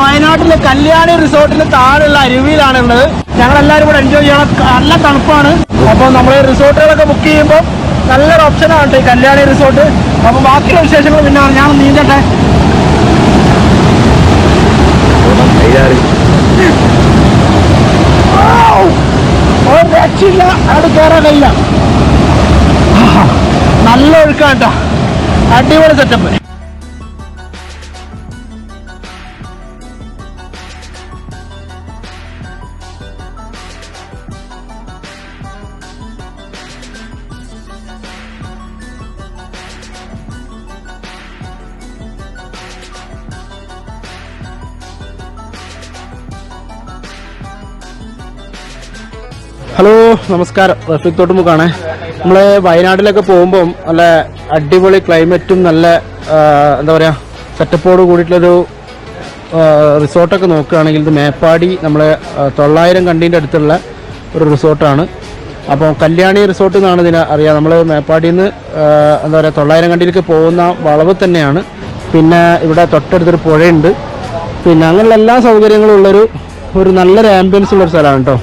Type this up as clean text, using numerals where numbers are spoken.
വയനാട്ടിലെ കല്യാണി റിസോർട്ടിന് താഴെയുള്ള അരുവിയിലാണ് ഉള്ളത്. ഞങ്ങളെല്ലാവരും കൂടെ എൻജോയ് ചെയ്യണം. നല്ല തണുപ്പാണ്. അപ്പോൾ നമ്മൾ റിസോർട്ടുകളൊക്കെ ബുക്ക് ചെയ്യുമ്പോൾ നല്ലൊരു ഓപ്ഷനാണ് ഈ കല്യാണി റിസോർട്ട്. അപ്പോൾ ബാക്കിയുള്ള വിശേഷങ്ങൾ പിന്നെ ഞാൻ നീന്തട്ടെ. ഒരു രക്ഷയില്ല, അവിടെ കയറാൻ കഴിയില്ല. നല്ല ഒഴുക്കാട്ടോ, അടിപൊളി സെറ്റപ്പ്. ഹലോ, നമസ്കാരം. റഫീഖ് തോട്ടുമുക്കാണ്. നമ്മൾ വയനാട്ടിലൊക്കെ പോകുമ്പം നല്ല അടിപൊളി ക്ലൈമറ്റും നല്ല എന്താ പറയുക സെറ്റപ്പോട് കൂടിയിട്ടുള്ളൊരു റിസോർട്ടൊക്കെ നോക്കുകയാണെങ്കിൽ ഇത് മേപ്പാടി നമ്മളെ 900 കണ്ടീൻ്റെ അടുത്തുള്ള ഒരു റിസോർട്ടാണ്. അപ്പോൾ കല്യാണി റിസോർട്ട് എന്നാണ് ഇതിനെ അറിയാം. നമ്മൾ മേപ്പാടിയിൽ നിന്ന് എന്താ പറയുക 900 കണ്ടിയിലേക്ക് പോകുന്ന വളവ് തന്നെയാണ്. പിന്നെ ഇവിടെ തൊട്ടടുത്തൊരു പുഴയുണ്ട്. പിന്നെ അങ്ങനെയുള്ള എല്ലാ സൗകര്യങ്ങളും ഉള്ളൊരു നല്ലൊരു ആംബിയൻസ് ഉള്ളൊരു സ്ഥലമാണ് കേട്ടോ.